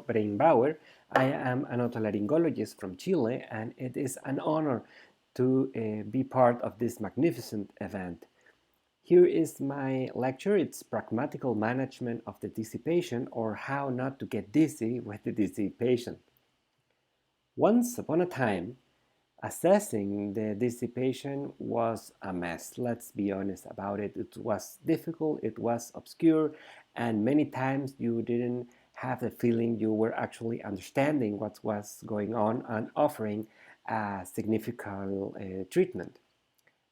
Breinbauer. I am an otolaryngologist from Chile, and it is an honor to be part of this magnificent event. Here is my lecture. It's Pragmatical Management of the Dizzy Patient, or How Not to Get Dizzy with the Dizzy Patient. Once upon a time, assessing the dizzy patient was a mess. Let's be honest about it. It was difficult, it was obscure, and many times you didn't have the feeling you were actually understanding what was going on and offering a significant treatment.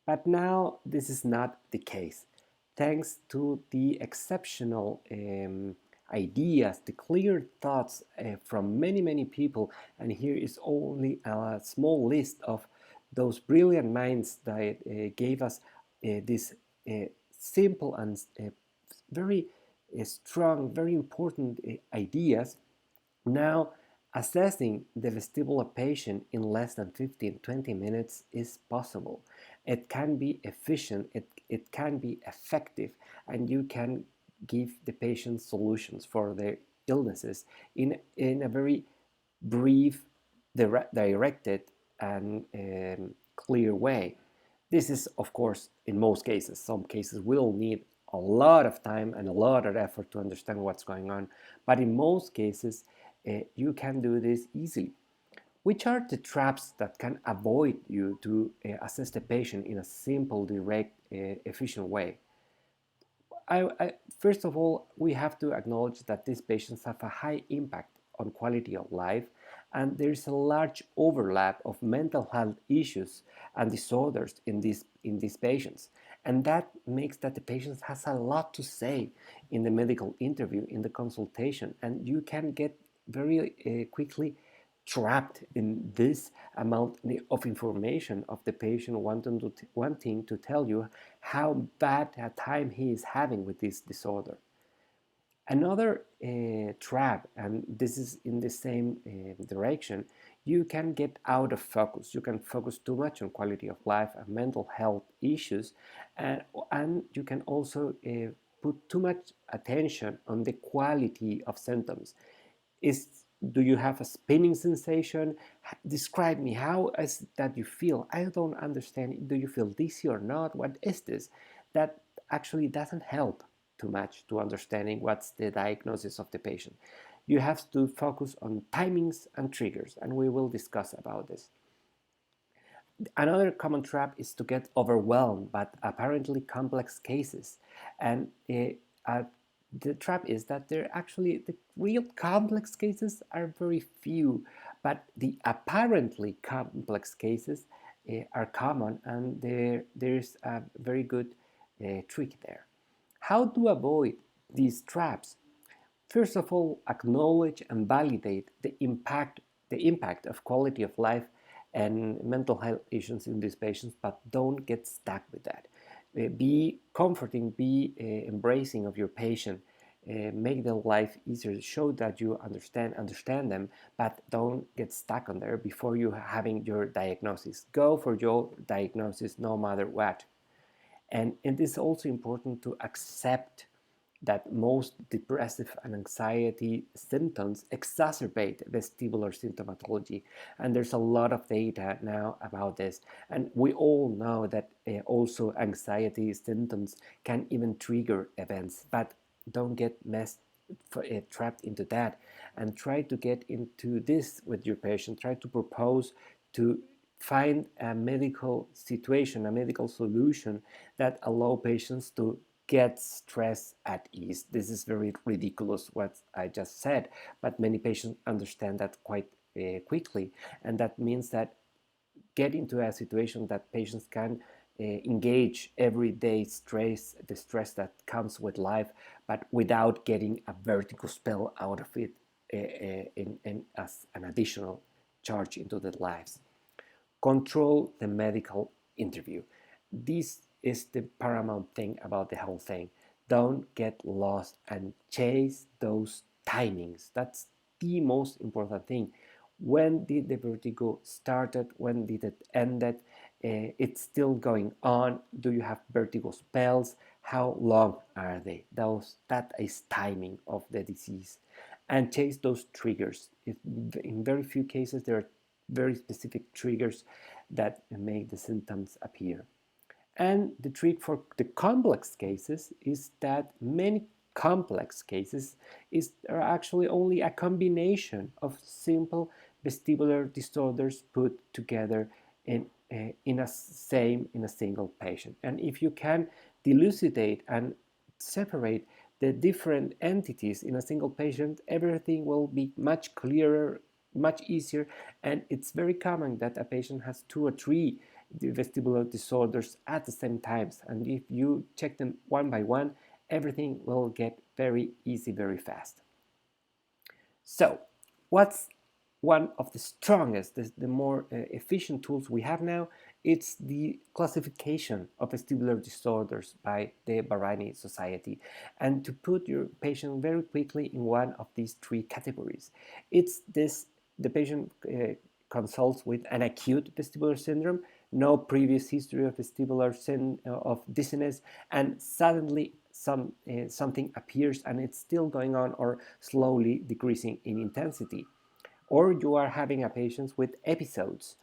But now this is not the case. Thanks to the exceptional ideas, the clear thoughts from many people, and here is only a small list of those brilliant minds that gave us this simple and very strong, very important ideas. Now, assessing the vestibular patient in less than 15-20 minutes is possible. It can be efficient, it can be effective, and you can give the patient solutions for their illnesses in a very brief, directed, and clear way. This is, of course, in most cases. Some cases will need a lot of time and a lot of effort to understand what's going on, but in most cases, you can do this easily. Which are the traps that can avoid you to assess the patient in a simple, direct, efficient way? First of all, we have to acknowledge that these patients have a high impact on quality of life, and there is a large overlap of mental health issues and disorders in these patients, and that makes that the patient has a lot to say in the medical interview, in the consultation, and you can get very quickly trapped in this amount of information of the patient wanting to tell you how bad a time he is having with this disorder. Another trap, and this is in the same direction, you can get out of focus. You can focus too much on quality of life and mental health issues, and you can also put too much attention on the quality of symptoms. Do you have a spinning sensation? Describe me, how is that you feel? I don't understand. Do you feel dizzy or not? What is this? That actually doesn't help too much to understanding what's the diagnosis of the patient. You have to focus on timings and triggers, and we will discuss about this. Another common trap is to get overwhelmed by apparently complex cases, and the trap is that the real complex cases are very few, but the apparently complex cases are common, and there's a very good trick there. How to avoid these traps? First of all, acknowledge and validate the impact of quality of life and mental health issues in these patients, but don't get stuck with that. Be comforting, be embracing of your patient, make their life easier, show that you understand them, but don't get stuck on there before you having your diagnosis. Go for your diagnosis no matter what. And it is also important to accept that most depressive and anxiety symptoms exacerbate vestibular symptomatology, and there's a lot of data now about this, and we all know that also anxiety symptoms can even trigger events, but don't get trapped into that, and try to get into this with your patient. Try to propose to find a medical situation, a medical solution that allow patients to get stress at ease. This is very ridiculous what I just said, but many patients understand that quite quickly, and that means that get into a situation that patients can engage everyday stress, the stress that comes with life, but without getting a vertigo spell out of it as an additional charge into their lives. Control the medical interview. This is the paramount thing about the whole thing. Don't get lost and chase those timings. That's the most important thing. When did the vertigo started? When did it ended? It's still going on. Do you have vertigo spells? How long are they? That is timing of the disease. and chase those triggers. In very few cases, there are very specific triggers that make the symptoms appear. And the trick for the complex cases is that many complex cases are actually only a combination of simple vestibular disorders put together in a single patient. And if you can delucidate and separate the different entities in a single patient, everything will be much clearer, much easier, and it's very common that a patient has 2 or 3 vestibular disorders at the same times, and if you check them one by one, everything will get very easy very fast. So what's one of the strongest, the more efficient tools we have now? It's the classification of vestibular disorders by the Bahraini Society, and to put your patient very quickly in one of these 3 categories. It's this: the patient consults with an acute vestibular syndrome, no previous history of vestibular of dizziness, and suddenly something appears and it's still going on or slowly decreasing in intensity. Or you are having a patient with episodes,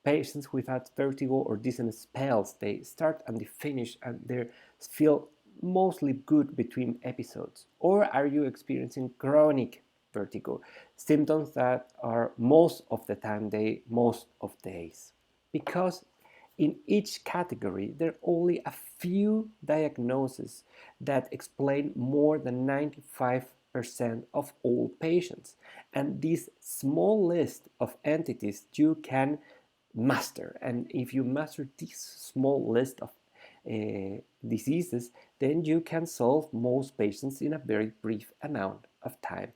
patients without vertigo or dizziness spells. They start and they finish and they feel mostly good between episodes. Or are you experiencing chronic vertigo, symptoms that are most of the time, most of days? Because in each category, there are only a few diagnoses that explain more than 95% of all patients. And this small list of entities you can master. And if you master this small list of diseases, then you can solve most patients in a very brief amount of time.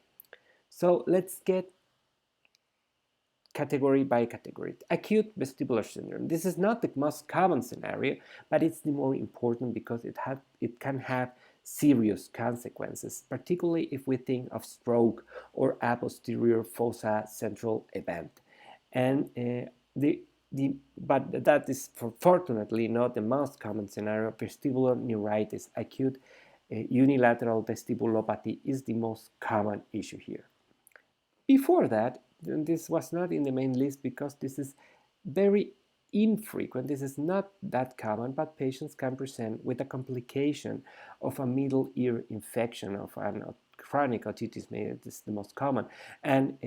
So let's get category by category. Acute vestibular syndrome. This is not the most common scenario, but it's the more important because it can have serious consequences, particularly if we think of stroke or a posterior fossa central event. And but that is fortunately not the most common scenario. Vestibular neuritis, acute unilateral vestibulopathy, is the most common issue here. Before that, this was not in the main list because this is very infrequent. This is not that common, but patients can present with a complication of a middle ear infection of a chronic otitis media. This is the most common, and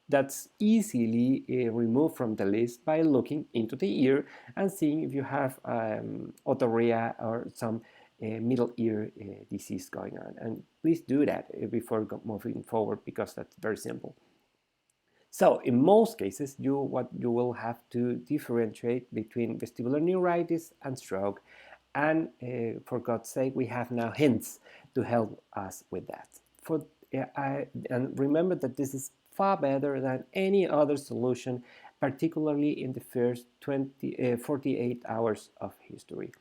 that's easily removed from the list by looking into the ear and seeing if you have otorrhea or some middle ear disease going on. And please do that before moving forward because that's very simple. So in most cases, what you will have to differentiate between vestibular neuritis and stroke, and for God's sake, we have now hints to help us with that. And remember that this is far better than any other solution, particularly in the first 48 hours of history.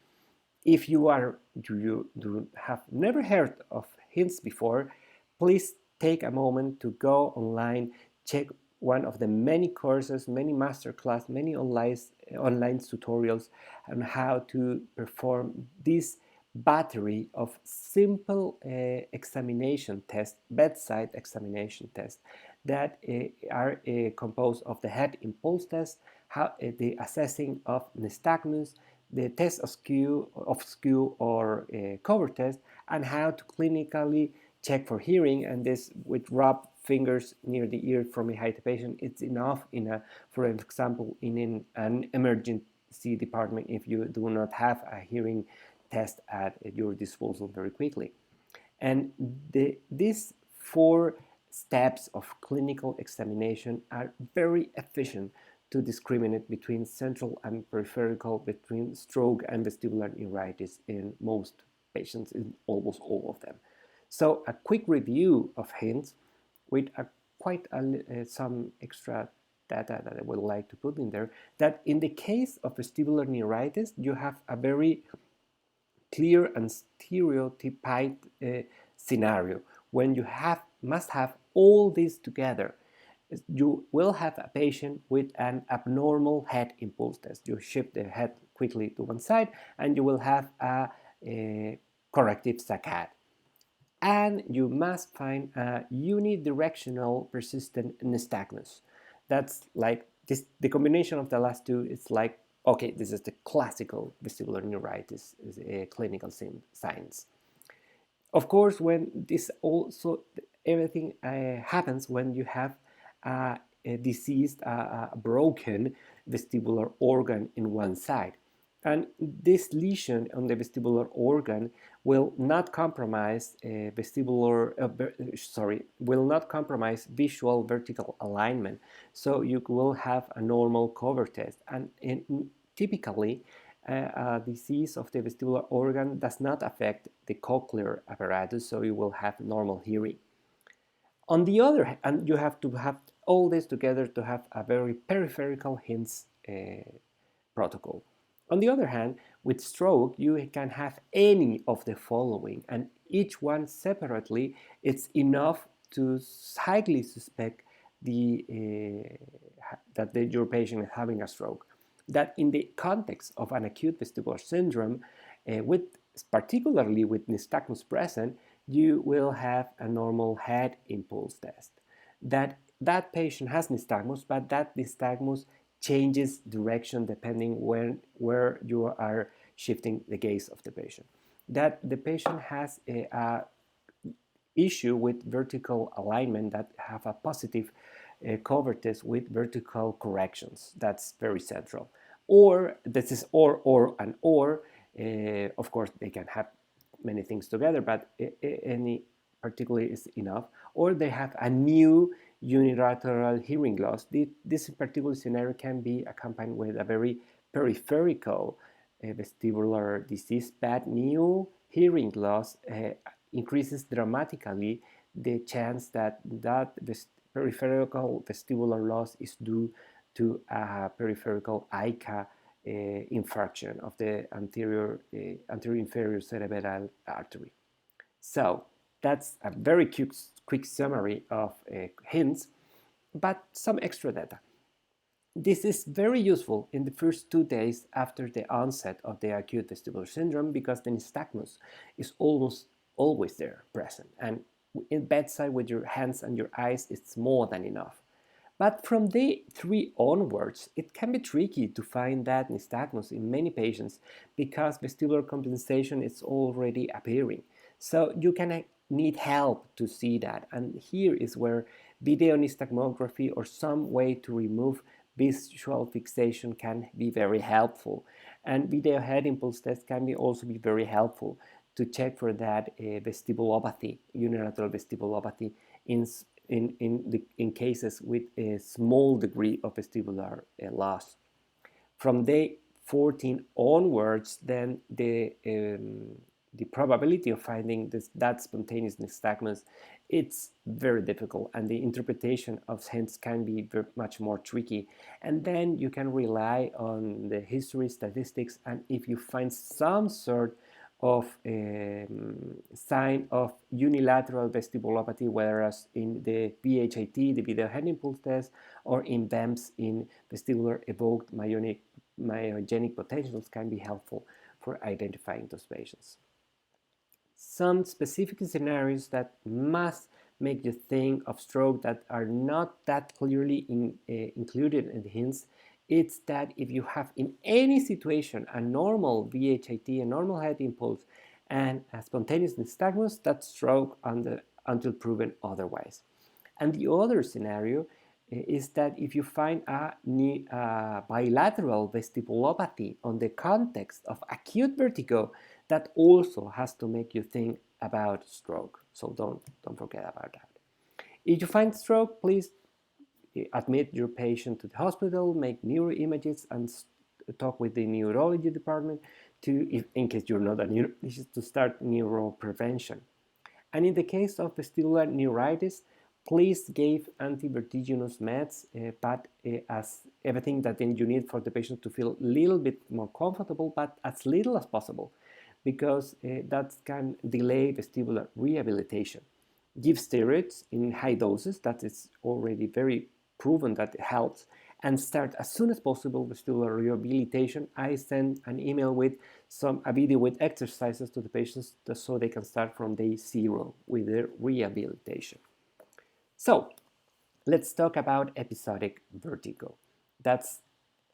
If you have never heard of hints before, please take a moment to go online, check one of the many courses, many masterclass, many online tutorials on how to perform this battery of simple examination tests, bedside examination tests that are composed of the head impulse test, the assessing of nystagmus, the test of skew or cover test, and how to clinically check for hearing, and this with rub fingers near the ear from behind the patient. It's enough for example, in an emergency department if you do not have a hearing test at your disposal very quickly. And these 4 steps of clinical examination are very efficient to discriminate between central and peripheral, between stroke and vestibular neuritis in most patients, in almost all of them. So a quick review of hints with some extra data that I would like to put in there, that in the case of vestibular neuritis, you have a very clear and stereotyped scenario. When you must have all this together, you will have a patient with an abnormal head impulse test. You shift the head quickly to one side and you will have a corrective saccade. And you must find a unidirectional persistent nystagmus. That's like this, the combination of the last two is like, okay, this is the classical vestibular neuritis clinical signs. Of course, when this also, everything happens when you have a diseased, broken vestibular organ in one side. And this lesion on the vestibular organ will not compromise will not compromise visual vertical alignment. So you will have a normal cover test. And typically, a disease of the vestibular organ does not affect the cochlear apparatus, so you will have normal hearing. On the other hand, and you have to have all this together to have a very peripheral hints protocol. On the other hand, with stroke, you can have any of the following, and each one separately, it's enough to highly suspect that your patient is having a stroke. That in the context of an acute vestibular syndrome, with particularly with nystagmus present, you will have a normal head impulse test. That patient has nystagmus, but that nystagmus changes direction depending where you are shifting the gaze of the patient. That the patient has a issue with vertical alignment, that have a positive cover test with vertical corrections. That's very central. Or this is or. Of course, they can have many things together, but any particularly is enough. Or they have a new unilateral hearing loss. This particular scenario can be accompanied with a very peripheral vestibular disease, but new hearing loss increases dramatically the chance that peripheral vestibular loss is due to a peripheral ICA infarction of the anterior inferior cerebral artery. So that's a very quick summary of hints, but some extra data. This is very useful in the first 2 days after the onset of the acute vestibular syndrome, because the nystagmus is almost always there present, and in bedside with your hands and your eyes, it's more than enough. But from day 3 onwards, it can be tricky to find that nystagmus in many patients because vestibular compensation is already appearing. So you can need help to see that. And here is where video nystagmography or some way to remove visual fixation can be very helpful. And video head impulse test can also be very helpful to check for that vestibulopathy, unilateral vestibulopathy in cases with a small degree of vestibular loss. From day 14 onwards, then the probability of finding that spontaneous nystagmus, it's very difficult, and the interpretation of hints can be much more tricky. And then you can rely on the history statistics, and if you find some sort of sign of unilateral vestibulopathy, whereas in the VHIT, the video head impulse test, or in BEMS, in vestibular evoked myogenic potentials, can be helpful for identifying those patients. Some specific scenarios that must make you think of stroke that are not that clearly included in the hints, it's that if you have in any situation a normal VHIT, a normal head impulse, and a spontaneous nystagmus, that's stroke until proven otherwise. And the other scenario is that if you find a bilateral vestibulopathy on the context of acute vertigo, that also has to make you think about stroke. So don't forget about that. If you find stroke, please admit your patient to the hospital, make neuroimages, and talk with the neurology department in case you're not a neurologist, to start neuroprevention. And in the case of vestibular neuritis, please give antivertiginous meds, but as everything that you need for the patient to feel a little bit more comfortable, but as little as possible, because that can delay vestibular rehabilitation. Give steroids in high doses, that is already very proven that it helps, and start as soon as possible vestibular rehabilitation. I send an email with a video with exercises to the patients so they can start from day 0 with their rehabilitation. So let's talk about episodic vertigo. That's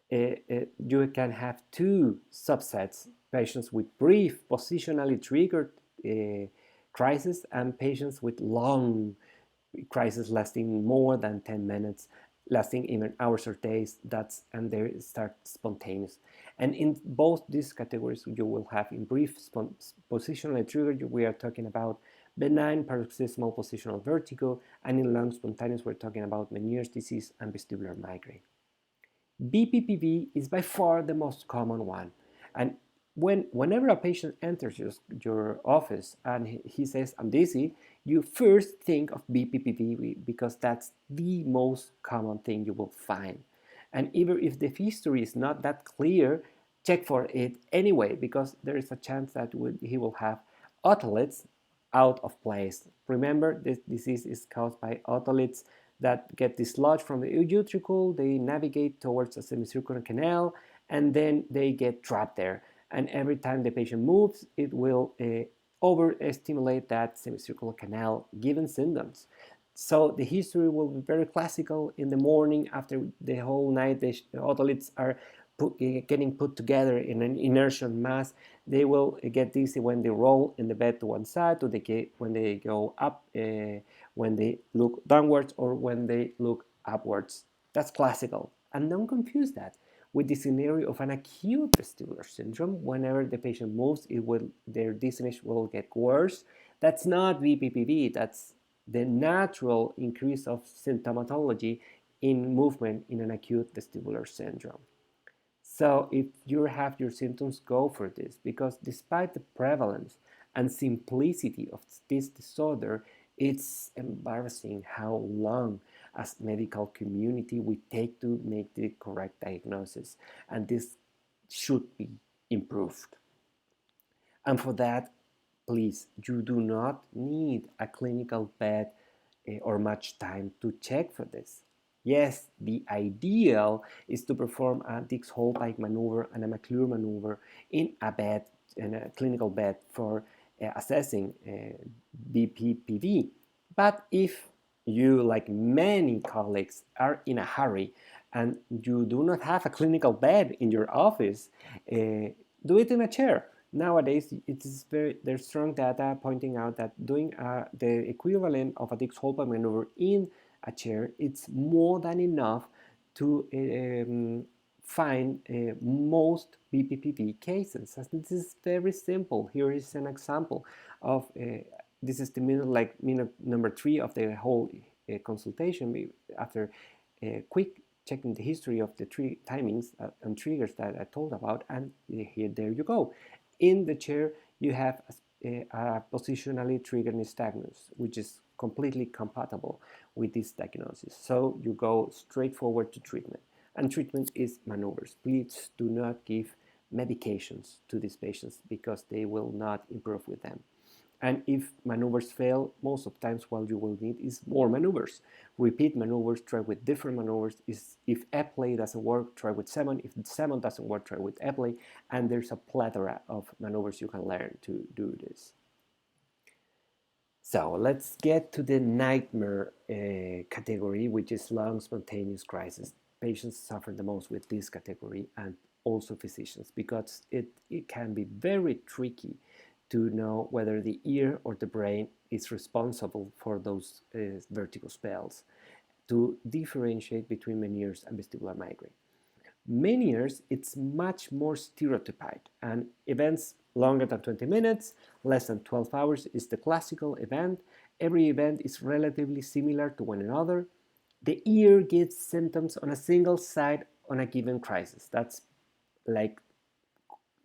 you can have two subsets: patients with brief positionally triggered crisis and patients with long crisis lasting more than 10 minutes, lasting even hours or days. And they start spontaneous. And in both these categories, you will have in brief positionally triggered, we are talking about benign paroxysmal positional vertigo, and in long spontaneous, we're talking about Meniere's disease and vestibular migraine. BPPV is by far the most common one. And whenever a patient enters your office and he says, I'm dizzy, you first think of BPPV because that's the most common thing you will find. And even if the history is not that clear, check for it anyway, because there is a chance that he will have otoliths out of place. Remember, this disease is caused by otoliths that get dislodged from the utricle, they navigate towards a semicircular canal, and then they get trapped there. And every time the patient moves, it will overstimulate that semicircular canal, giving symptoms. So the history will be very classical. In the morning, after the whole night, the otoliths are getting put together in an inertial mass. They will get dizzy when they roll in the bed to one side, or when they go up, when they look downwards, or when they look upwards. That's classical. And don't confuse that with the scenario of an acute vestibular syndrome. Whenever the patient moves, their dizziness will get worse. That's not BPPV. That's the natural increase of symptomatology in movement in an acute vestibular syndrome. So if you have your symptoms, go for this, because despite the prevalence and simplicity of this disorder, it's embarrassing how long as medical community we take to make the correct diagnosis, and this should be improved. And for that, please, you do not need a clinical bed or much time to check for this. Yes, the ideal is to perform a Dix-Hallpike maneuver and a McClure maneuver in a clinical bed for assessing BPPV. But if you, like many colleagues, are in a hurry and you do not have a clinical bed in your office, do it in a chair. Nowadays, there's strong data pointing out that doing the equivalent of a Dix-Hallpike maneuver in a chair, it's more than enough to find most BPPV cases. And this is very simple. Here is an example of this is the minute number 3 of the whole consultation. After quick checking the history of the 3 timings and triggers that I told about, and there you go. In the chair, you have a positionally triggered nystagmus, which is completely compatible with this diagnosis. So you go straight forward to treatment. And treatment is maneuvers. Please do not give medications to these patients because they will not improve with them. And if maneuvers fail, most of the times what you will need is more maneuvers. Repeat maneuvers, try with different maneuvers. If Epley doesn't work, try with Semon. If Semon doesn't work, try with Epley. And there's a plethora of maneuvers you can learn to do this. So let's get to the nightmare category, which is long spontaneous crisis. Patients suffer the most with this category, and also physicians, because it can be very tricky to know whether the ear or the brain is responsible for those vertigo spells, to differentiate between Meniere's and vestibular migraine. Meniere's, it's much more stereotyped, and events longer than 20 minutes, less than 12 hours is the classical event. Every event is relatively similar to one another. The ear gives symptoms on a single side on a given crisis. That's like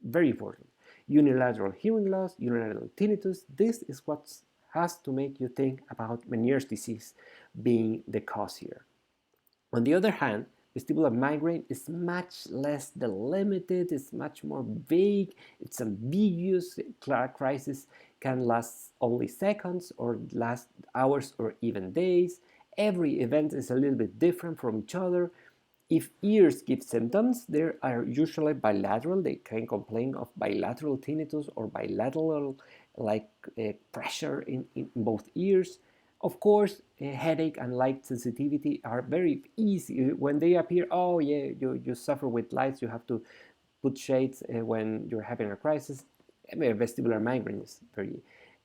very important. Unilateral hearing loss, unilateral tinnitus. This is what has to make you think about Meniere's disease being the cause here. On the other hand, vestibular migraine is much less delimited, it's much more vague, it's ambiguous. Crisis can last only seconds or last hours or even days. Every event is a little bit different from each other. If ears give symptoms, they are usually bilateral. They can complain of bilateral tinnitus or bilateral like pressure in both ears. Of course, headache and light sensitivity are very easy. When they appear, oh yeah, you suffer with lights, you have to put shades when you're having a crisis. Vestibular migraine is very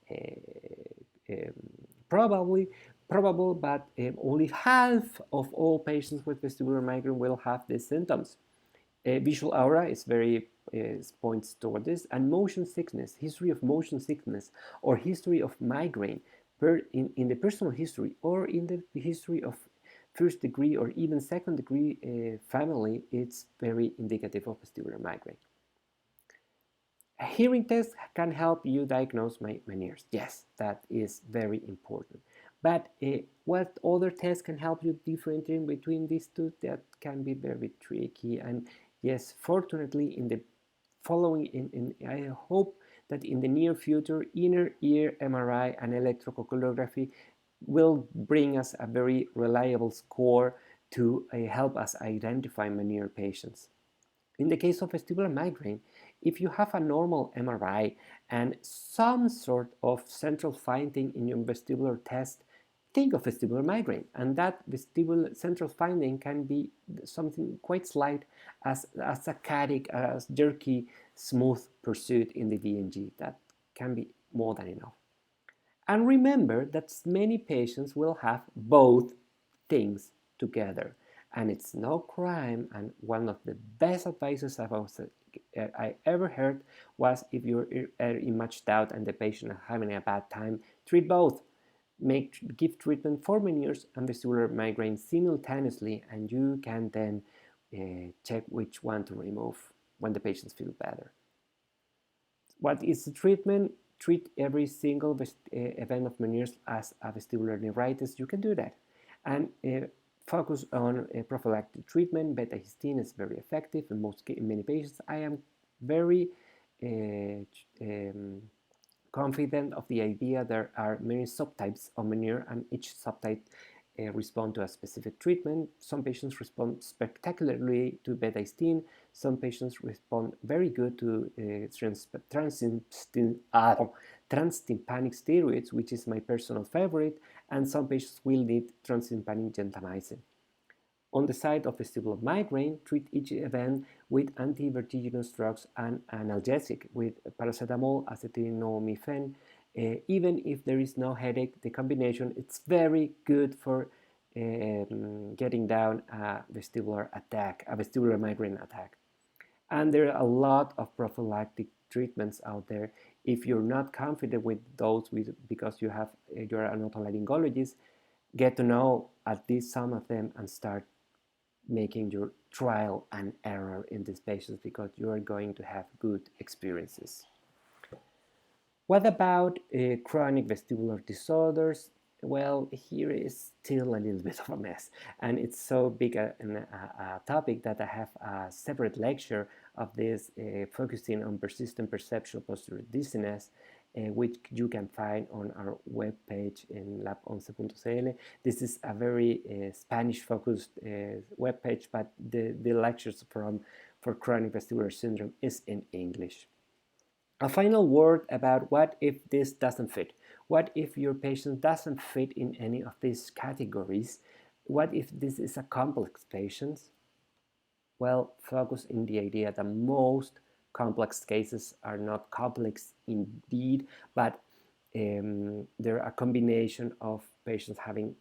um, probably probable, but only half of all patients with vestibular migraine will have these symptoms. Visual aura is very points toward this, and motion sickness, history of motion sickness, or history of migraine, in the personal history or in the history of first degree or even second degree family, it's very indicative of vestibular migraine. A hearing test can help you diagnose Meniere's. Yes, that is very important. But what other tests can help you differentiate between these two? That can be very tricky. And yes, fortunately, in the following, I hope that in the near future, inner ear MRI and electrocoagulography will bring us a very reliable score to help us identify Meniere patients. In the case of vestibular migraine, if you have a normal MRI and some sort of central finding in your vestibular test, think of vestibular migraine. And that vestibular central finding can be something quite slight as saccadic, as jerky, smooth pursuit in the VNG. That can be more than enough. And remember that many patients will have both things together. And it's no crime. And one of the best advices I ever heard was if you're in much doubt and the patient is having a bad time, treat both. Give treatment for Meniere's and vestibular migraine simultaneously, and you can then check which one to remove when the patients feel better. What is the treatment? Treat every single event of Meniere's as a vestibular neuritis. You can do that. And focus on prophylactic treatment. Beta-histine is very effective in many patients. I am very confident of the idea there are many subtypes of Meniere, and each subtype respond to a specific treatment. Some patients respond spectacularly to beta-histine. Some patients respond very good to transtympanic steroids, which is my personal favorite, and some patients will need transtympanic gentamicin. On the side of vestibular migraine, treat each event with anti-vertiginous drugs and analgesic with paracetamol, acetaminophen. Even if there is no headache, the combination it's very good for getting down a vestibular attack, a vestibular migraine attack. And there are a lot of prophylactic treatments out there. If you're not confident with those because you're an otolaryngologist, get to know at least some of them and start making your trial and error in these patients because you are going to have good experiences. What about chronic vestibular disorders? Well, here is still a little bit of a mess, and it's so big a topic that I have a separate lecture of this focusing on persistent perceptual postural dizziness, which you can find on our webpage in lab11.cl. This is a very Spanish-focused webpage, but the lectures for chronic vestibular syndrome is in English. A final word about what if this doesn't fit. What if your patient doesn't fit in any of these categories? What if this is a complex patient? Well, focus in the idea that most complex cases are not complex indeed, but they're a combination of patients having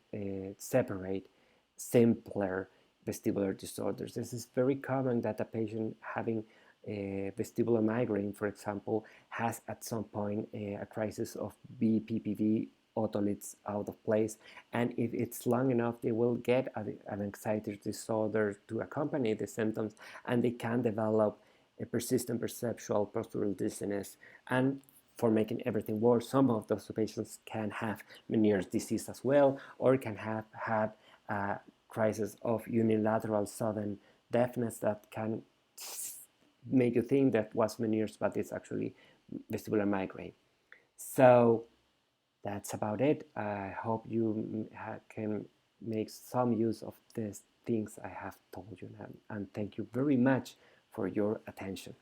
separate, simpler vestibular disorders. This is very common that a patient having vestibular migraine, for example, has at some point a crisis of BPPV, otoliths out of place, and if it's long enough, they will get an anxiety disorder to accompany the symptoms, and they can develop a persistent perceptual postural dizziness. And for making everything worse, some of those patients can have Meniere's disease as well, or can have had a crisis of unilateral sudden deafness that can make you think that was Meniere's, but it's actually vestibular migraine. So that's about it. I hope you can make some use of these things I have told you, and thank you very much for your attention.